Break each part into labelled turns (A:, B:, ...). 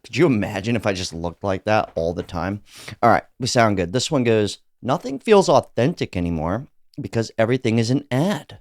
A: Could you imagine if I just looked like that all the time? All right, we sound good. This one goes, nothing feels authentic anymore because everything is an ad.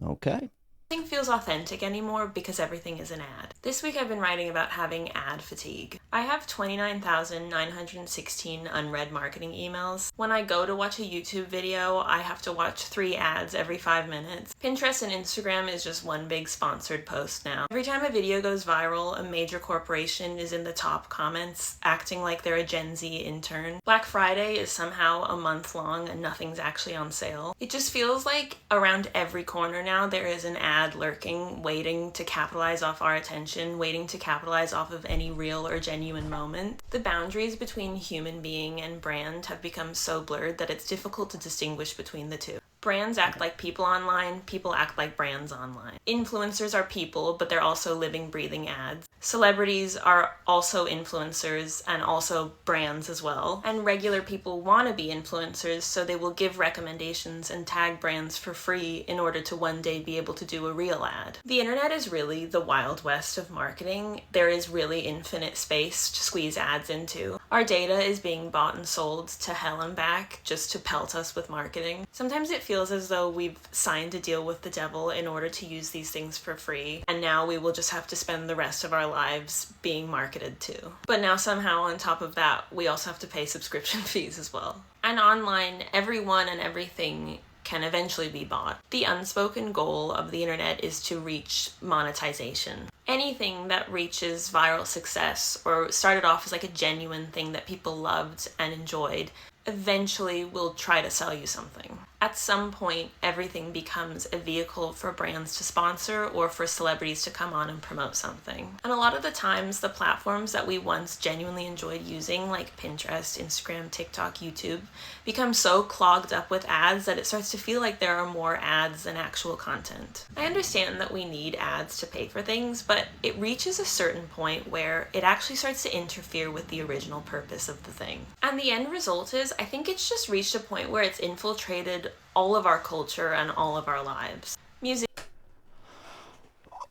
A: Okay.
B: Nothing feels authentic anymore because everything is an ad. This week I've been writing about having ad fatigue. I have 29,916 unread marketing emails. When I go to watch a YouTube video, I have to watch 3 ads every 5 minutes. Pinterest and Instagram is just one big sponsored post now. Every time a video goes viral, a major corporation is in the top comments, acting like they're a Gen Z intern. Black Friday is somehow a month long and nothing's actually on sale. It just feels like around every corner now there is an ad lurking, waiting to capitalize off our attention, waiting to capitalize off of any real or genuine moment. The boundaries between human being and brand have become so blurred that it's difficult to distinguish between the two. Brands act like people online, people act like brands online. Influencers are people, but they're also living, breathing ads. Celebrities are also influencers and also brands as well. And regular people want to be influencers, so they will give recommendations and tag brands for free in order to one day be able to do a real ad. The internet is really the wild west of marketing. There is really infinite space to squeeze ads into. Our data is being bought and sold to hell and back just to pelt us with marketing. Sometimes it feels as though we've signed a deal with the devil in order to use these things for free, and now we will just have to spend the rest of our lives being marketed to. But now somehow on top of that, we also have to pay subscription fees as well. And online, everyone and everything can eventually be bought. The unspoken goal of the internet is to reach monetization. Anything that reaches viral success or started off as like a genuine thing that people loved and enjoyed eventually will try to sell you something. At some point, everything becomes a vehicle for brands to sponsor or for celebrities to come on and promote something. And a lot of the times, the platforms that we once genuinely enjoyed using, like Pinterest, Instagram, TikTok, YouTube, become so clogged up with ads that it starts to feel like there are more ads than actual content. I understand that we need ads to pay for things, but it reaches a certain point where it actually starts to interfere with the original purpose of the thing. And the end result is, I think it's just reached a point where it's infiltrated all of our culture and all of our lives. Music.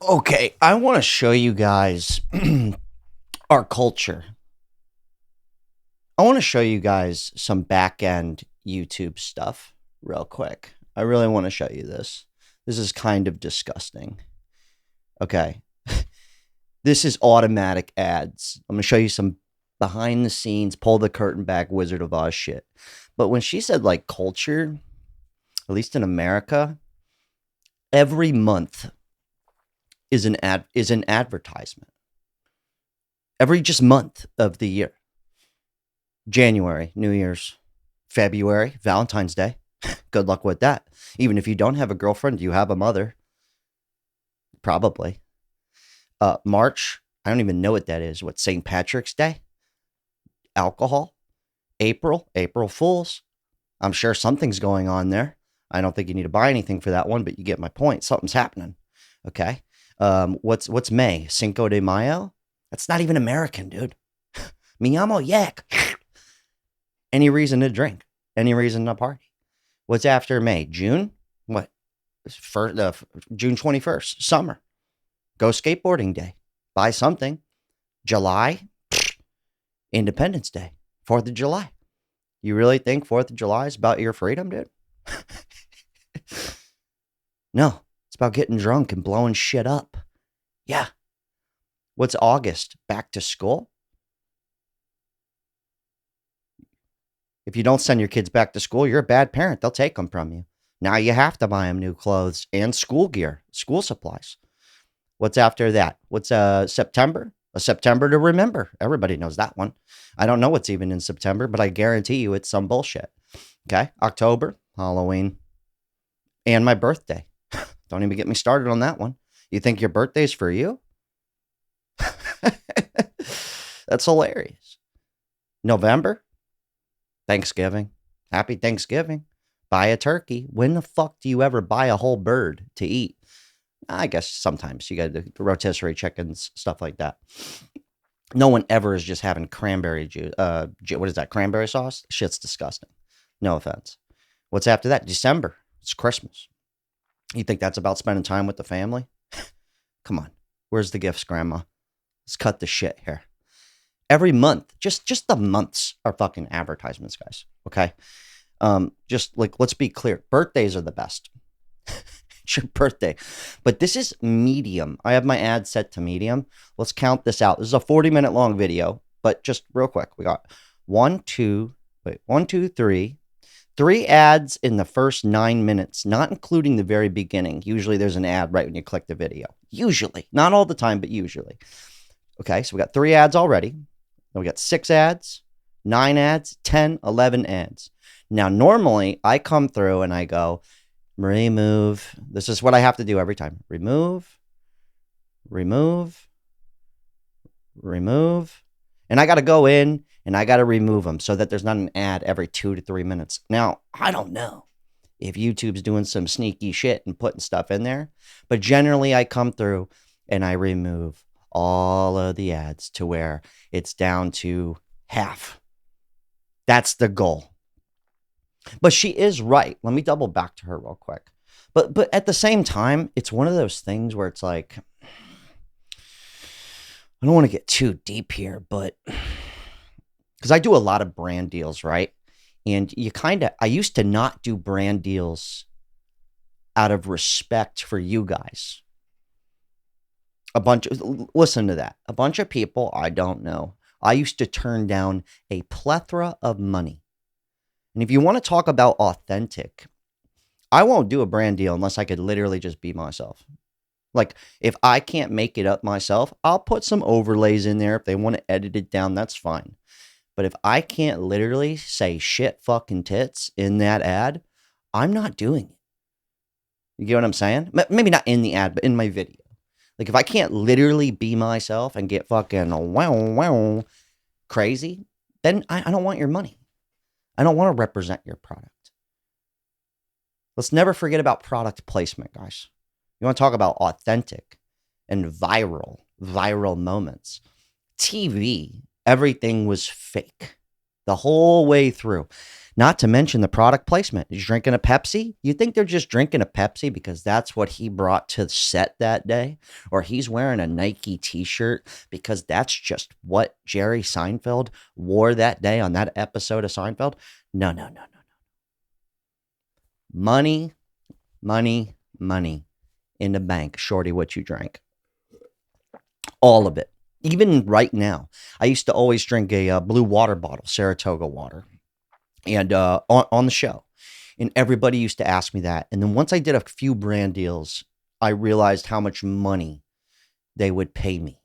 A: Okay, I want to show you guys our culture. I want to show you guys some back-end YouTube stuff real quick. I really want to show you this. This is kind of disgusting. Okay. This is automatic ads. I'm going to show you some behind the scenes, pull the curtain back, Wizard of Oz shit. But when she said like culture, at least in America, every month is an advertisement. Every just month of the year. January, New Year's. February, Valentine's Day. Good luck with that. Even if you don't have a girlfriend, you have a mother. Probably. March, I don't even know what that is. What, St. Patrick's Day? Alcohol? April Fools. I'm sure something's going on there. I don't think you need to buy anything for that one, but you get my point. Something's happening. Okay. What's May? Cinco de Mayo? That's not even American, dude. Me llamo yak. Any reason to drink. Any reason to party. What's after May? June? What? June 21st. Summer. Go skateboarding day. Buy something. July? Independence Day. 4th of July. You really think 4th of July is about your freedom, dude? No, it's about getting drunk and blowing shit up. Yeah. What's August? Back to school? If you don't send your kids back to school, you're a bad parent. They'll take them from you. Now you have to buy them new clothes and school gear, school supplies. What's after that? What's September? A September to remember. Everybody knows that one. I don't know what's even in September, but I guarantee you it's some bullshit. Okay. October, Halloween, and my birthday. Don't even get me started on that one. You think your birthday's for you? That's hilarious. November, Thanksgiving. Happy Thanksgiving. Buy a turkey. When the fuck do you ever buy a whole bird to eat? I guess sometimes you got the rotisserie chickens, stuff like that. No one ever is just having cranberry juice. What is that? Cranberry sauce? Shit's disgusting. No offense. What's after that? December. It's Christmas. You think that's about spending time with the family? Come on. Where's the gifts, Grandma? Let's cut the shit here. every month. Just the months are fucking advertisements, guys. Okay. Just like, let's be clear. Birthdays are the best. It's your birthday. But this is medium. I have my ad set to medium. Let's count this out. This is a 40-minute long video, but just real quick. We got one, two, three. 3 ads in the first 9 minutes, not including the very beginning. Usually there's an ad right when you click the video. Usually. Not all the time, but usually. Okay, so we got 3 ads already. Then we got 6 ads, 9 ads, 10, 11 ads. Now, normally I come through and I go, remove. This is what I have to do every time. Remove, remove, remove. And I got to go in and I got to remove them so that there's not an ad every 2 to 3 minutes. Now, I don't know if YouTube's doing some sneaky shit and putting stuff in there, but generally I come through and I remove all of the ads to where it's down to half. That's the goal. But she is right. Let me double back to her real quick. But at the same time, it's one of those things where it's like, I don't want to get too deep here, but because I do a lot of brand deals, right? And I used to not do brand deals out of respect for you guys. Listen to that. A bunch of people I don't know. I used to turn down a plethora of money. And if you want to talk about authentic, I won't do a brand deal unless I could literally just be myself. Like, if I can't make it up myself, I'll put some overlays in there. If they want to edit it down, that's fine. But if I can't literally say shit fucking tits in that ad, I'm not doing it. You get what I'm saying? Maybe not in the ad, but in my video. Like, if I can't literally be myself and get fucking wow crazy, then I don't want your money. I don't want to represent your product. Let's never forget about product placement, guys. You want to talk about authentic and viral moments. TV, everything was fake the whole way through. Not to mention the product placement. He's drinking a Pepsi. You think they're just drinking a Pepsi because that's what he brought to set that day? Or he's wearing a Nike t-shirt because that's just what Jerry Seinfeld wore that day on that episode of Seinfeld? No. Money in the bank. Shorty, what you drank. All of it. Even right now. I used to always drink a blue water bottle, Saratoga water. And on the show. And everybody used to ask me that. And then once I did a few brand deals, I realized how much money they would pay me.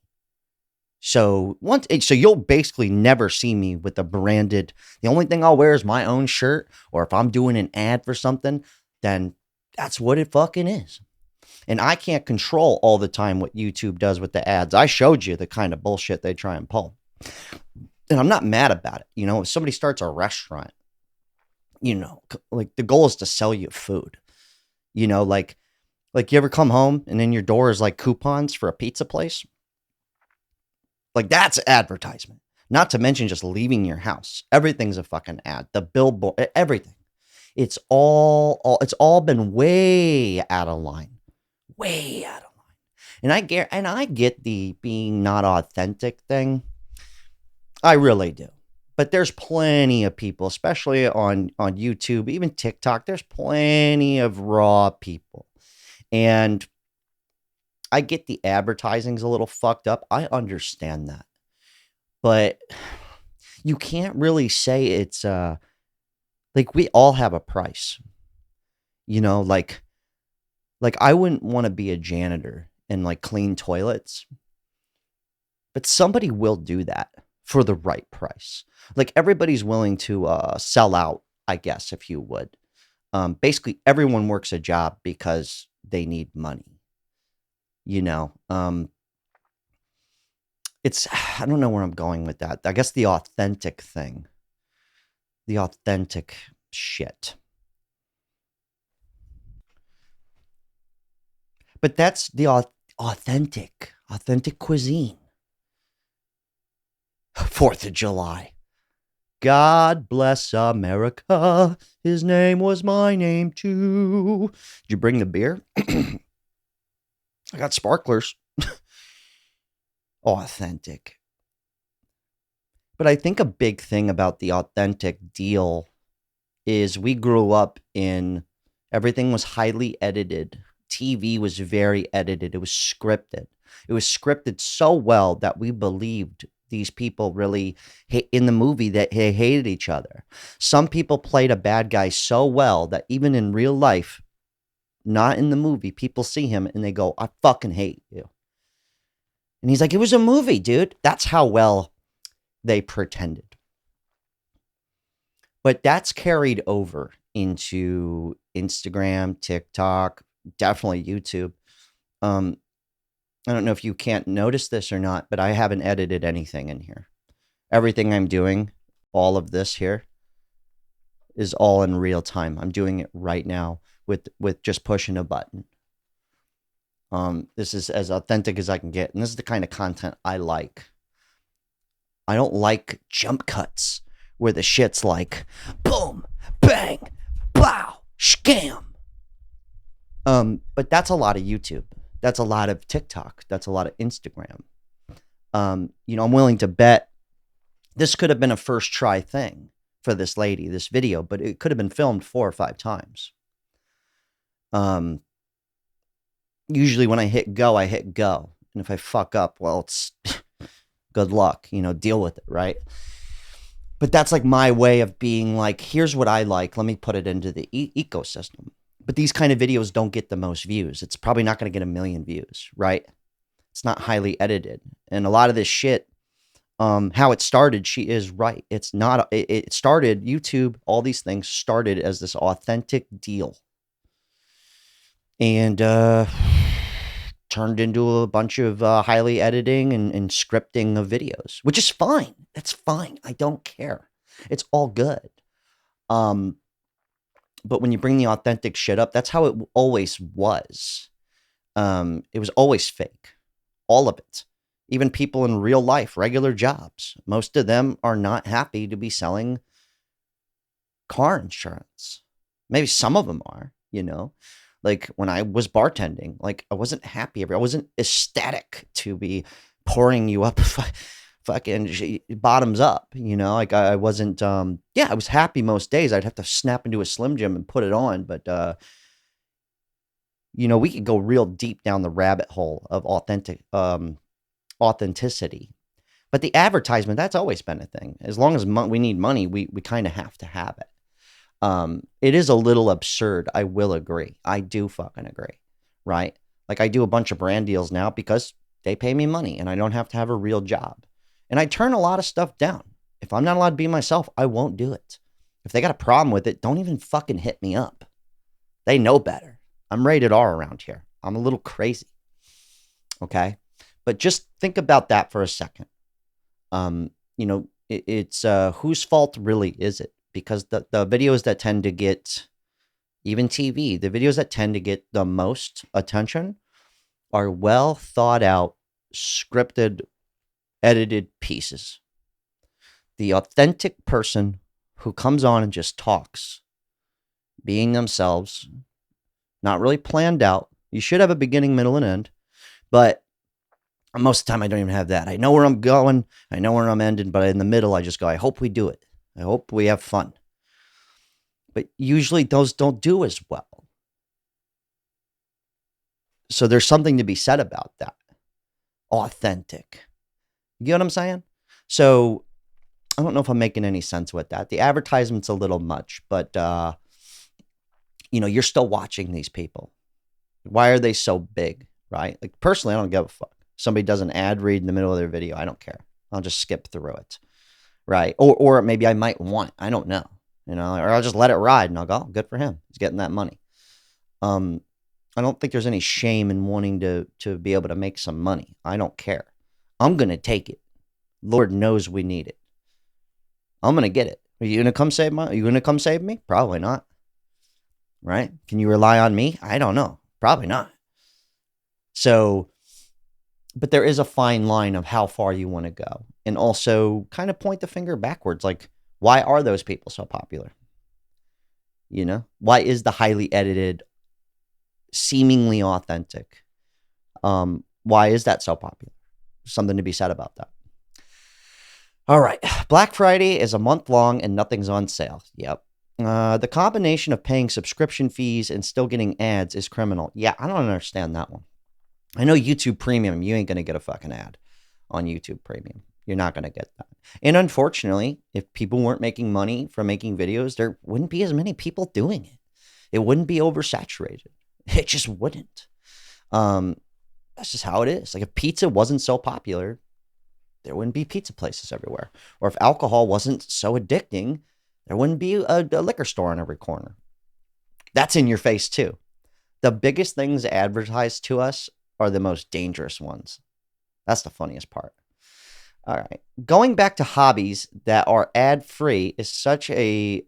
A: So you'll basically never see me with a branded. The only thing I'll wear is my own shirt. Or if I'm doing an ad for something, then that's what it fucking is. And I can't control all the time what YouTube does with the ads. I showed you the kind of bullshit they try and pull. And I'm not mad about it. You know, if somebody starts a restaurant, you know, like the goal is to sell you food. You know, like you ever come home and in your door is like coupons for a pizza place? Like that's advertisement. Not to mention just leaving your house. Everything's a fucking ad. The billboard, everything. It's all been way out of line. Way out of line. And I get the being not authentic thing. I really do. But there's plenty of people, especially on YouTube, even TikTok, there's plenty of raw people. And I get the advertising's a little fucked up. I understand that. But you can't really say it's like we all have a price. You know, like I wouldn't want to be a janitor and like clean toilets. But somebody will do that for the right price. Like everybody's willing to sell out, I guess, if you would. Basically, everyone works a job because they need money. You know, I don't know where I'm going with that. I guess the authentic thing, the authentic shit. But that's the authentic cuisine. 4th of July. God bless America. His name was my name too. Did you bring the beer? I got sparklers. Authentic. But I think a big thing about the authentic deal is we grew up in everything was highly edited. TV was very edited. It was scripted. It was scripted so well that we believed these people really in the movie that they hated each other. Some people played a bad guy so well that even in real life, not in the movie, people see him and they go, I fucking hate you. And he's like, it was a movie, dude. That's how well they pretended. But that's carried over into Instagram, TikTok, definitely YouTube. I don't know if you can't notice this or not, but I haven't edited anything in here. Everything I'm doing, all of this here, is all in real time. I'm doing it right now with just pushing a button. This is as authentic as I can get, and this is the kind of content I like. I don't like jump cuts where the shit's like boom, bang, bow, scam. But that's a lot of YouTube. That's a lot of TikTok. That's a lot of Instagram. I'm willing to bet this could have been a first try thing for this lady, this video, but it could have been filmed 4 or 5 times. Usually when I hit go. And if I fuck up, well, it's good luck, deal with it, right? But that's like my way of being like, here's what I like. Let me put it into the ecosystem. But these kind of videos don't get the most views. It's probably not going to get 1 million views, right? It's not highly edited. And a lot of this shit, how it started, she is right. It's not, it started, YouTube, all these things started as this authentic deal. And turned into a bunch of highly editing and scripting of videos, which is fine. That's fine. I don't care. It's all good. But when you bring the authentic shit up, that's how it always was. It was always fake. All of it. Even people in real life, regular jobs. Most of them are not happy to be selling car insurance. Maybe some of them are, Like when I was bartending, like I wasn't happy. I wasn't ecstatic to be pouring you up fucking bottoms up, like I wasn't, I was happy most days. I'd have to snap into a Slim Jim and put it on. But, we could go real deep down the rabbit hole of authenticity. But the advertisement, that's always been a thing. As long as we need money, we kind of have to have it. It is a little absurd. I will agree. I do fucking agree. Right? Like I do a bunch of brand deals now because they pay me money and I don't have to have a real job. And I turn a lot of stuff down. If I'm not allowed to be myself, I won't do it. If they got a problem with it, don't even fucking hit me up. They know better. I'm rated R around here. I'm a little crazy. Okay? But just think about that for a second. It's whose fault really is it? Because the videos that tend to get, even TV, the videos that tend to get the most attention are well thought out, scripted, edited pieces. The authentic person who comes on and just talks, being themselves, not really planned out. You should have a beginning, middle, and end, but most of the time I don't even have that. I know where I'm going, I know where I'm ending, but in the middle I just go, I hope we do it. I hope we have fun. But usually those don't do as well. So there's something to be said about that. Authentic. You know what I'm saying? So I don't know if I'm making any sense with that. The advertisement's a little much, but you're still watching these people. Why are they so big, right? Like personally, I don't give a fuck. Somebody does an ad read in the middle of their video, I don't care. I'll just skip through it, right? Or maybe I might want it. I don't know, or I'll just let it ride and I'll go, oh, good for him. He's getting that money. I don't think there's any shame in wanting to be able to make some money. I don't care. I'm going to take it. Lord knows we need it. I'm going to get it. Are you going to come save me? Probably not. Right? Can you rely on me? I don't know. Probably not. So, but there is a fine line of how far you want to go. And also kind of point the finger backwards. Like, why are those people so popular? Why is the highly edited, seemingly authentic? Why is that so popular? Something to be said about that. All right. Black Friday is a month long and nothing's on sale. Yep. The combination of paying subscription fees and still getting ads is criminal. Yeah, I don't understand that one. I know YouTube Premium, you ain't going to get a fucking ad on YouTube Premium. You're not going to get that. And unfortunately, if people weren't making money from making videos, there wouldn't be as many people doing it. It wouldn't be oversaturated. It just wouldn't. That's just how it is. Like if pizza wasn't so popular, there wouldn't be pizza places everywhere. Or if alcohol wasn't so addicting, there wouldn't be a liquor store on every corner. That's in your face too. The biggest things advertised to us are the most dangerous ones. That's the funniest part. All right. Going back to hobbies that are ad-free is such a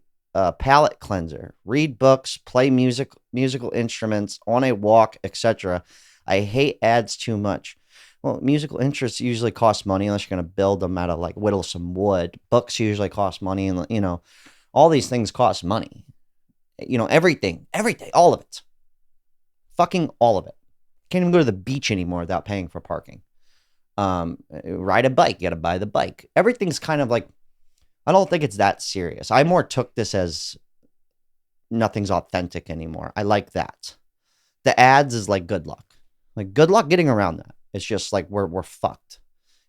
A: palate cleanser. Read books, play musical instruments, on a walk, etc. I hate ads too much. Well, musical instruments usually cost money unless you're going to build them out of like whittle some wood. Books usually cost money, and all these things cost money. Everything, all of it. Fucking all of it. Can't even go to the beach anymore without paying for parking. Ride a bike, you got to buy the bike. Everything's kind of like, I don't think it's that serious. I more took this as nothing's authentic anymore. I like that. The ads is like good luck. Like good luck getting around that. It's just like we're fucked.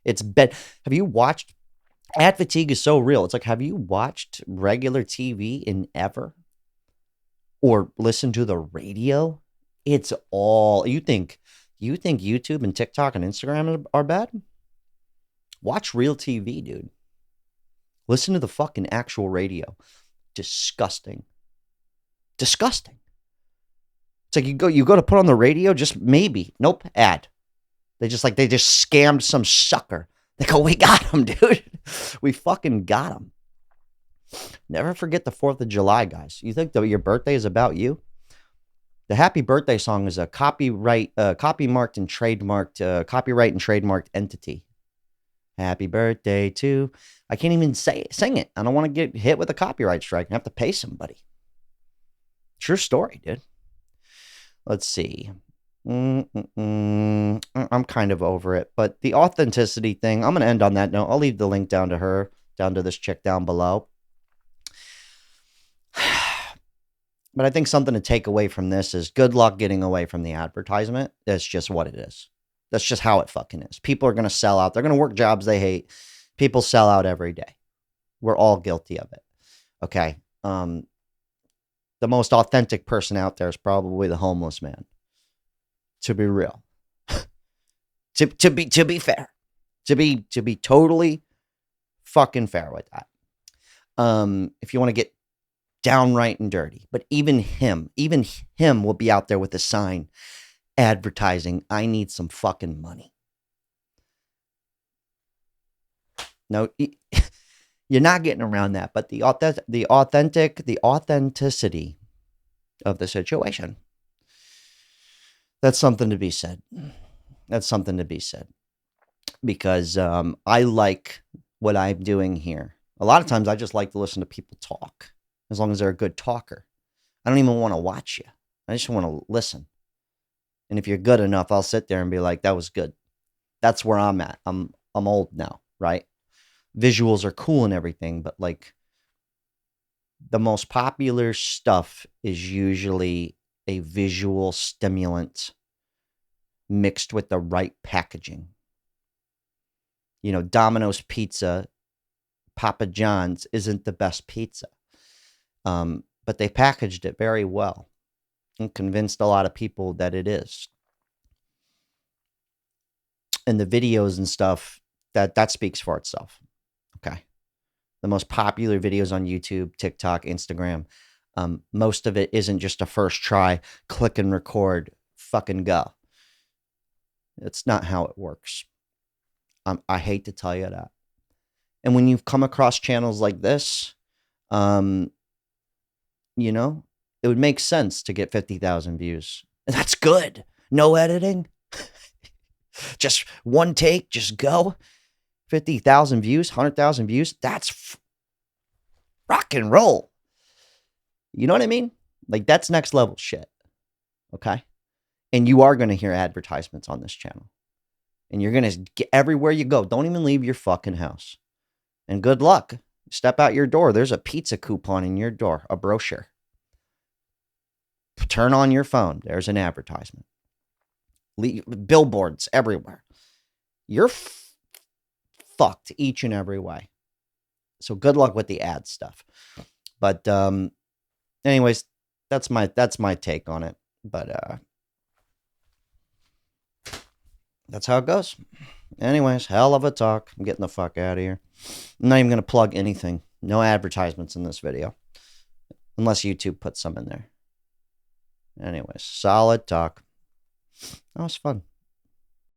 A: It's bad. Have you watched ad fatigue is so real. It's like, have you watched regular TV in ever? Or listened to the radio? It's all you think YouTube and TikTok and Instagram are bad? Watch real TV, dude. Listen to the fucking actual radio. Disgusting. Disgusting. It's like you go to put on the radio, just maybe. Nope, ad. They just scammed some sucker. They go, we got him, dude. We fucking got him. Never forget the 4th of July, guys. You think that your birthday is about you? The happy birthday song is a copyright and trademarked entity. Happy birthday to. I can't even sing it. I don't want to get hit with a copyright strike and have to pay somebody. True story, dude. Let's see. I'm kind of over it, but the authenticity thing, I'm going to end on that note. I'll leave the link down to this chick down below. But I think something to take away from this is good luck getting away from the advertisement. That's just what it is. That's just how it fucking is. People are going to sell out. They're going to work jobs they hate. People sell out every day. We're all guilty of it. Okay. The most authentic person out there is probably the homeless man. To be real. to be fair. To be totally fucking fair with that. If you want to get downright and dirty, but even him will be out there with a sign advertising, I need some fucking money. No, you're not getting around that, but the authenticity of the situation. That's something to be said. That's something to be said. Because I like what I'm doing here. A lot of times I just like to listen to people talk. As long as they're a good talker. I don't even want to watch you. I just want to listen. And if you're good enough, I'll sit there and be like, that was good. That's where I'm at. I'm old now, right? Visuals are cool and everything, but like the most popular stuff is usually a visual stimulant mixed with the right packaging. Domino's Pizza, Papa John's isn't the best pizza. But they packaged it very well and convinced a lot of people that it is. And the videos and stuff, that speaks for itself. Okay. The most popular videos on YouTube, TikTok, Instagram, most of it isn't just a first try, click and record, fucking go. It's not how it works. I hate to tell you that. And when you've come across channels like this, it would make sense to get 50,000 views. That's good. No editing. Just one take, just go. 50,000 views, 100,000 views. That's rock and roll. You know what I mean? Like that's next level shit. Okay. And you are going to hear advertisements on this channel. And you're going to get everywhere you go. Don't even leave your fucking house. And good luck. Step out your door. There's a pizza coupon in your door, a brochure. Turn on your phone. There's an advertisement. Billboards everywhere. You're fucked each and every way. So good luck with the ad stuff. But anyways, that's my take on it. But that's how it goes. Anyways, hell of a talk. I'm getting the fuck out of here. I'm not even going to plug anything. No advertisements in this video. Unless YouTube puts some in there. Anyways, solid talk. That was fun.